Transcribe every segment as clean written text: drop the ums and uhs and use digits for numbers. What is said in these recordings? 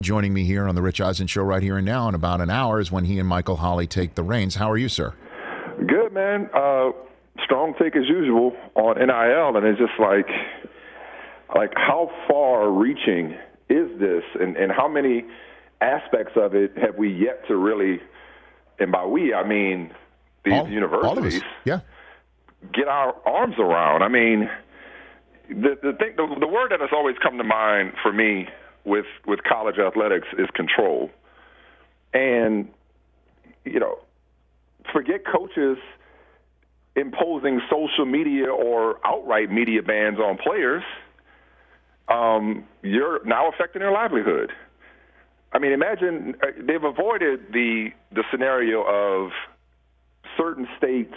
Joining me here on the Rich Eisen Show right here and now in about an hour is when he and Michael Holley take the reins. How are you, sir? Good, man. Strong take as usual on NIL, and it's just like how far-reaching is this, and how many aspects of it have we yet to really, and by we, I mean these universities, get our arms around. I mean, the word that has always come to mind for me with college athletics is control. And, forget coaches imposing social media or outright media bans on players. You're now affecting their livelihood. I mean, imagine they've avoided the scenario of certain states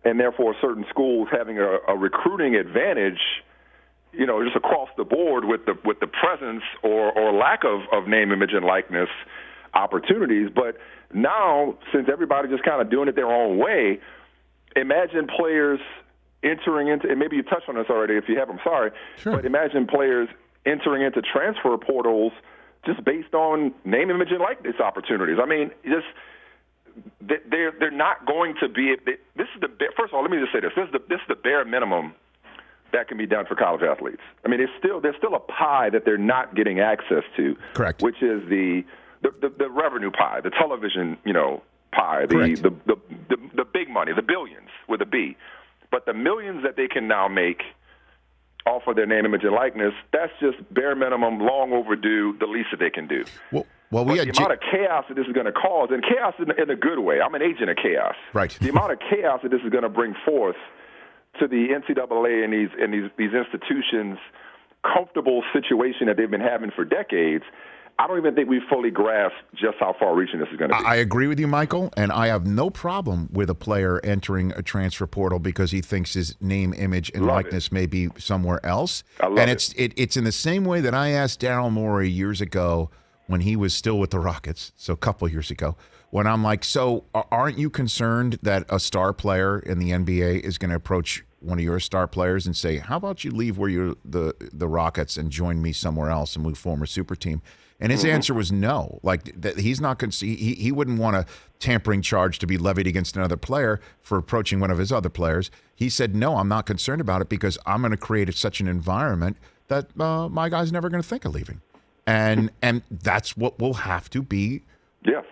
and therefore certain schools having a recruiting advantage, just across the board with the presence or lack of name, image, and likeness opportunities. But now, since everybody's just kind of doing it their own way, imagine players entering into, and maybe you touched on this already. If you have, I'm sorry. Sure. But imagine players entering into transfer portals just based on name, image, and likeness opportunities. I mean, they're not going to be. This is first of all, let me just say this. This is the bare minimum that can be done for college athletes. I mean, there's still a pie that they're not getting access to. Correct. Which is the revenue pie, the television, pie, the big money, the billions with a B. But the millions that they can now make off of their name, image, and likeness, that's just bare minimum, long overdue, the least that they can do. Well, the amount of chaos that this is going to cause, and chaos in a good way. I'm an agent of chaos. Right. The amount of chaos that this is going to bring forth to the NCAA and these institutions' comfortable situation that they've been having for decades, I don't even think we fully grasp just how far-reaching this is going to be. I agree with you, Michael, and I have no problem with a player entering a transfer portal because he thinks his name, image, and likeness may be somewhere else. It's in the same way that I asked Daryl Morey years ago when he was still with the Rockets, so a couple years ago, when I'm like, so aren't you concerned that a star player in the NBA is going to approach one of your star players and say, how about you leave where you're the Rockets and join me somewhere else and we form a super team? And his answer was no. Like, he's not going to. He wouldn't want a tampering charge to be levied against another player for approaching one of his other players. He said, no, I'm not concerned about it because I'm going to create such an environment that my guy's never going to think of leaving. And that's what will have to be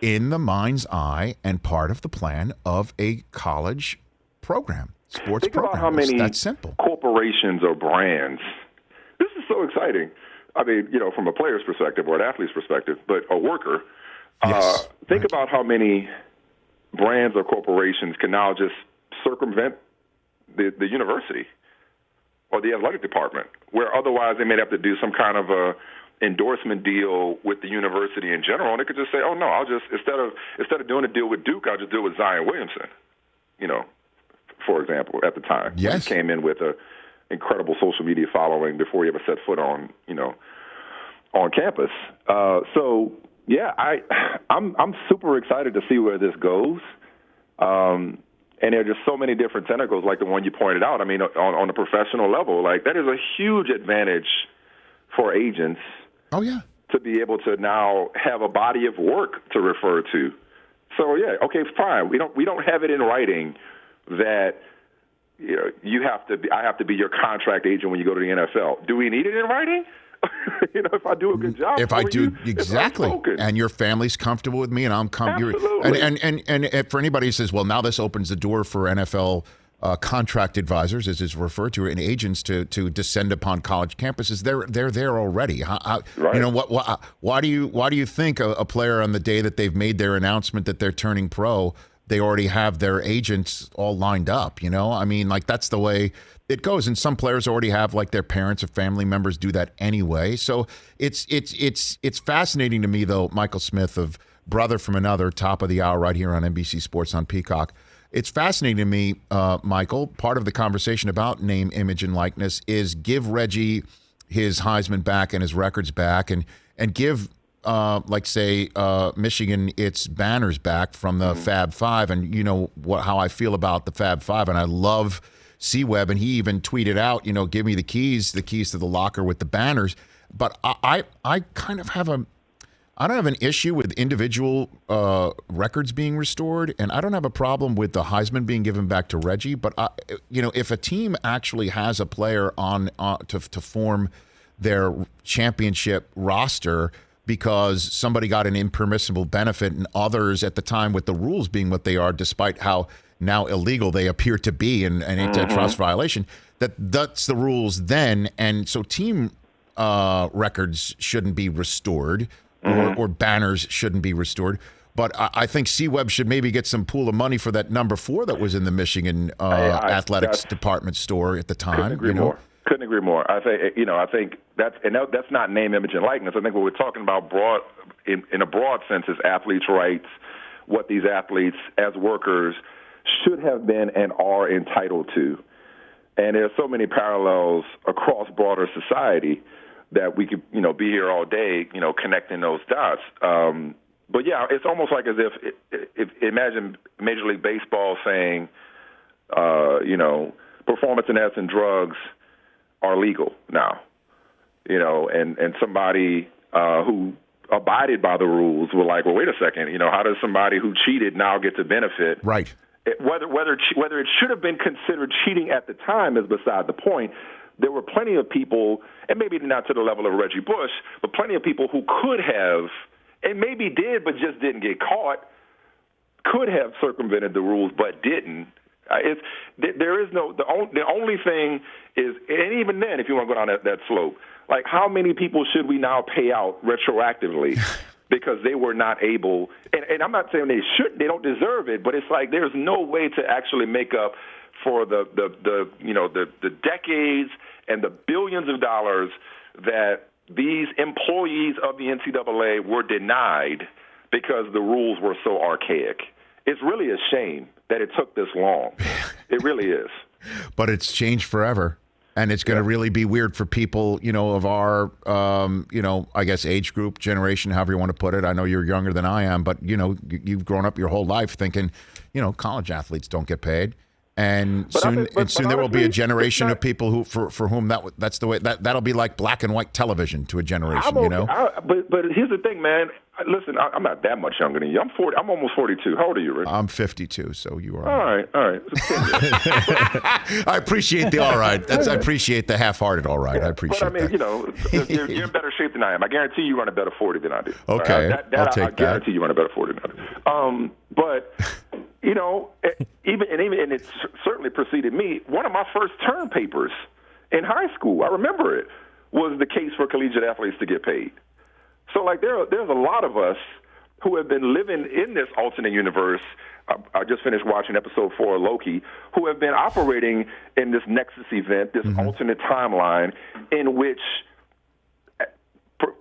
in the mind's eye and part of the plan of a college program, sports Think program. About how many that's simple. Corporations or brands. This is so exciting. I mean, from a player's perspective or an athlete's perspective, but a worker. Think about how many brands or corporations can now just circumvent the university or the athletic department, where otherwise they may have to do some kind of a endorsement deal with the university in general, and they could just say, "Oh no, I'll just instead of doing a deal with Duke, I'll just do it with Zion Williamson." For example, at the time, he came in with a incredible social media following before he ever set foot on campus. I'm super excited to see where this goes. And there are just so many different tentacles, like the one you pointed out. I mean, on a professional level, like that is a huge advantage for agents. Oh yeah, to be able to now have a body of work to refer to. So fine. We don't have it in writing that. I have to be your contract agent when you go to the NFL. Do we need it in writing? If I do a good job, exactly, and your family's comfortable with me, and I'm comfortable. And for anybody who says, well, now this opens the door for NFL contract advisors, as is referred to, and agents to descend upon college campuses. They're there already. Why do you think a player on the day that they've made their announcement that they're turning pro, they already have their agents all lined up, I mean, like that's the way it goes. And some players already have like their parents or family members do that anyway. So it's fascinating to me though, Michael Smith of Brother from Another, top of the hour right here on NBC Sports on Peacock. It's fascinating to me, Michael, part of the conversation about name, image, and likeness is give Reggie his Heisman back and his records back and give Michigan its banners back from the Fab Five, and how I feel about the Fab Five, and I love C-Web, and he even tweeted out, give me the keys to the locker with the banners. But I kind of I don't have an issue with individual records being restored, and I don't have a problem with the Heisman being given back to Reggie. But if a team actually has a player on to form their championship roster because somebody got an impermissible benefit, and others at the time, with the rules being what they are, despite how now illegal they appear to be, and an antitrust violation, that's the rules then, and so team records shouldn't be restored. Or banners shouldn't be restored. But I think C-Web should maybe get some pool of money for that number 4 that was in the Michigan athletics department store at the time. Couldn't agree more. Couldn't agree more. I think that's not name, image, and likeness. I think what we're talking about in a broad sense is athletes' rights, what these athletes as workers should have been and are entitled to. And there are so many parallels across broader society that we could, be here all day, connecting those dots. But yeah, it's almost like as if imagine Major League Baseball saying, performance enhancing drugs are legal now, and somebody who abided by the rules were like, well, wait a second, how does somebody who cheated now get to benefit? Right. Whether it should have been considered cheating at the time is beside the point. There were plenty of people, and maybe not to the level of Reggie Bush, but plenty of people who could have, and maybe did but just didn't get caught, could have circumvented the rules but didn't. There is the only thing is, and even then, if you want to go down that slope, like how many people should we now pay out retroactively because they were not able, and I'm not saying they don't deserve it, but it's like there's no way to actually make up for the decades and the billions of dollars that these employees of the NCAA were denied because the rules were so archaic. It's really a shame that it took this long. It really is. But it's changed forever. And it's going to really be weird for people, of our, I guess, age group, generation, however you want to put it. I know you're younger than I am, but, you've grown up your whole life thinking, college athletes don't get paid. And soon there will be a generation of people who, for whom that's the way that'll be like black and white television to a generation. But here's the thing, man. Listen, I'm not that much younger than you. I'm 40. I'm almost 42. How old are you, Rich? I'm 52. So you are. All right. I appreciate the all right. I appreciate the half-hearted all right. I appreciate that. But you're in better shape than I am. I guarantee you run a better 40 than I do. Okay, I'll take that. I guarantee you run a better 40 than I do. But even it certainly preceded me. One of my first term papers in high school, I remember it, was the case for collegiate athletes to get paid. So, there's a lot of us who have been living in this alternate universe. I just finished watching episode 4 of Loki, who have been operating in this Nexus event, this alternate timeline in which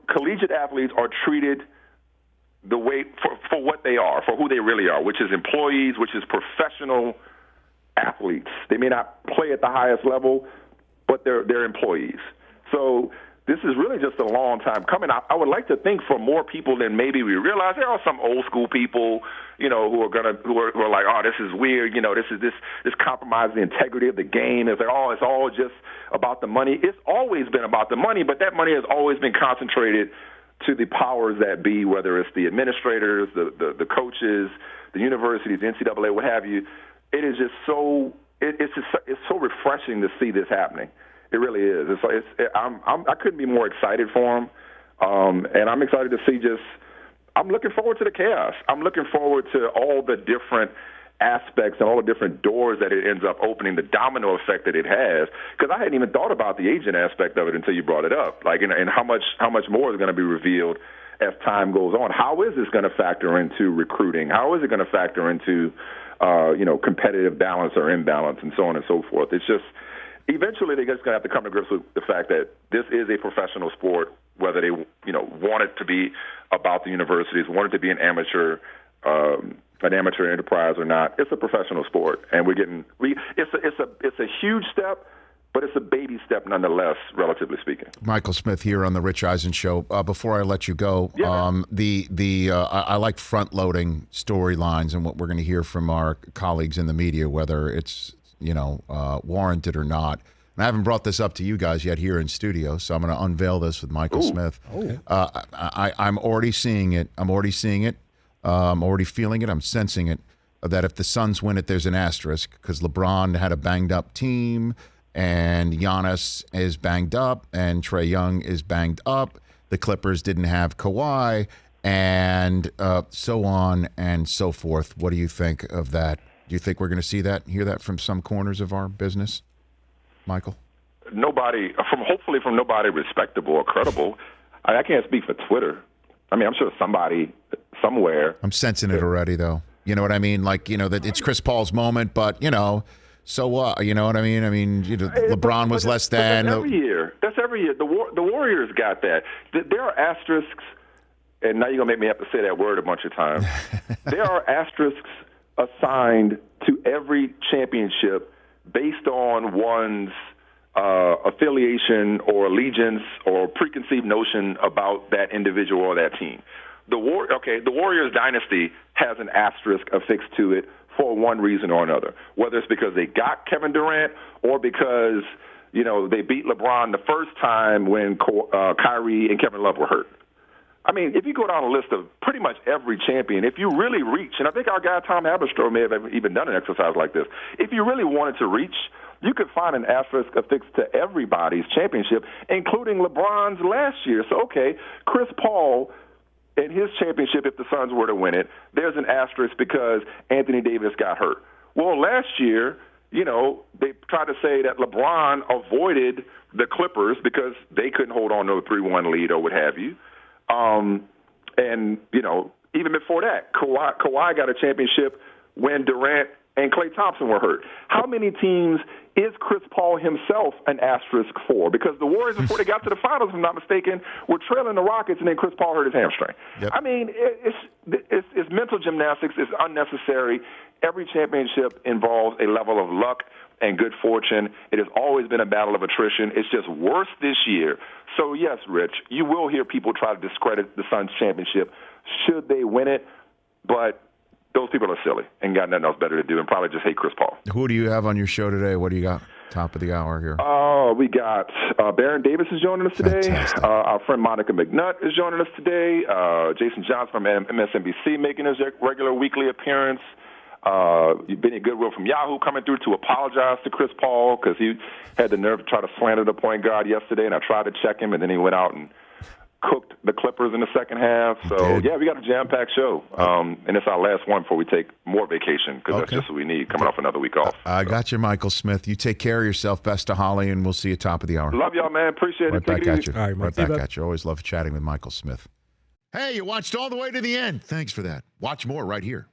collegiate athletes are treated the way for what they are, for who they really are, which is employees, which is professional athletes. They may not play at the highest level, but they're employees. So this is really just a long time coming. I would like to think for more people than maybe we realize. There are some old school people, who are like, oh, this is weird. This compromises the integrity of the game. It's like, oh, it's all just about the money. It's always been about the money, but that money has always been concentrated to the powers that be, whether it's the administrators, the coaches, the universities, the NCAA, what have you. It is just so it's so refreshing to see this happening. It really is. I couldn't be more excited for him, and I'm excited to see. I'm looking forward to the chaos. I'm looking forward to all the different aspects and all the different doors that it ends up opening, the domino effect that it has. Because I hadn't even thought about the agent aspect of it until you brought it up. And how much more is going to be revealed as time goes on. How is this going to factor into recruiting? How is it going to factor into competitive balance or imbalance and so on and so forth? It's just. Eventually, they're just going to have to come to grips with the fact that this is a professional sport, whether they, want it to be about the universities, want it to be an amateur enterprise or not. It's a professional sport, and it's a huge step, but it's a baby step nonetheless, relatively speaking. Michael Smith here on the Rich Eisen Show. Before I let you go, I like front-loading storylines and what we're going to hear from our colleagues in the media, whether it's warranted or not. I haven't brought this up to you guys yet here in studio, so I'm going to unveil this with Michael Smith. I'm already seeing it. I'm already seeing it. I'm already feeling it. I'm sensing it. That if the Suns win it, there's an asterisk because LeBron had a banged-up team, and Giannis is banged up, and Trae Young is banged up. The Clippers didn't have Kawhi, and so on and so forth. What do you think of that? Do you think we're going to see that, hear that from some corners of our business, Michael? Hopefully from nobody respectable or credible. I can't speak for Twitter. I mean, I'm sure somebody somewhere. I'm sensing it already, though. You know what I mean? Like, that it's Chris Paul's moment, but, so what? You know what I mean? I mean, LeBron was less than. That's every year. The Warriors got that. There are asterisks, and now you're going to make me have to say that word a bunch of times. There are asterisks assigned to every championship based on one's affiliation or allegiance or preconceived notion about that individual or that team. The Warriors dynasty has an asterisk affixed to it for one reason or another, whether it's because they got Kevin Durant or because, they beat LeBron the first time when Kyrie and Kevin Love were hurt. I mean, if you go down a list of pretty much every champion, if you really reach, and I think our guy Tom Haberstroh may have even done an exercise like this, if you really wanted to reach, you could find an asterisk affixed to everybody's championship, including LeBron's last year. So, Chris Paul in his championship, if the Suns were to win it, there's an asterisk because Anthony Davis got hurt. Well, last year, they tried to say that LeBron avoided the Clippers because they couldn't hold on to a 3-1 lead or what have you. Even before that, Kawhi got a championship when Durant and Klay Thompson were hurt. How many teams is Chris Paul himself an asterisk for? Because the Warriors, before they got to the finals, if I'm not mistaken, were trailing the Rockets, and then Chris Paul hurt his hamstring. Yep. I mean, it's mental gymnastics. It's unnecessary. Every championship involves a level of luck and good fortune. It has always been a battle of attrition. It's just worse this year. So, yes, Rich, you will hear people try to discredit the Suns championship should they win it, but those people are silly and got nothing else better to do and probably just hate Chris Paul. Who do you have on your show today? What do you got? Top of the hour here. We got Baron Davis is joining us today. Our friend Monica McNutt is joining us today. Jason Johnson from MSNBC making his regular weekly appearance. Benny Goodwill from Yahoo coming through to apologize to Chris Paul because he had the nerve to try to slander the point guard yesterday, and I tried to check him, and then he went out and cooked the Clippers in the second half. So, yeah, we got a jam-packed show, and it's our last one before we take more vacation because that's just what we need coming off another week off. I got you, Michael Smith. You take care of yourself. Best to Holly, and we'll see you top of the hour. Love y'all, man. Appreciate it. Take it easy. All right, right back at you. Always love chatting with Michael Smith. Hey, you watched all the way to the end. Thanks for that. Watch more right here.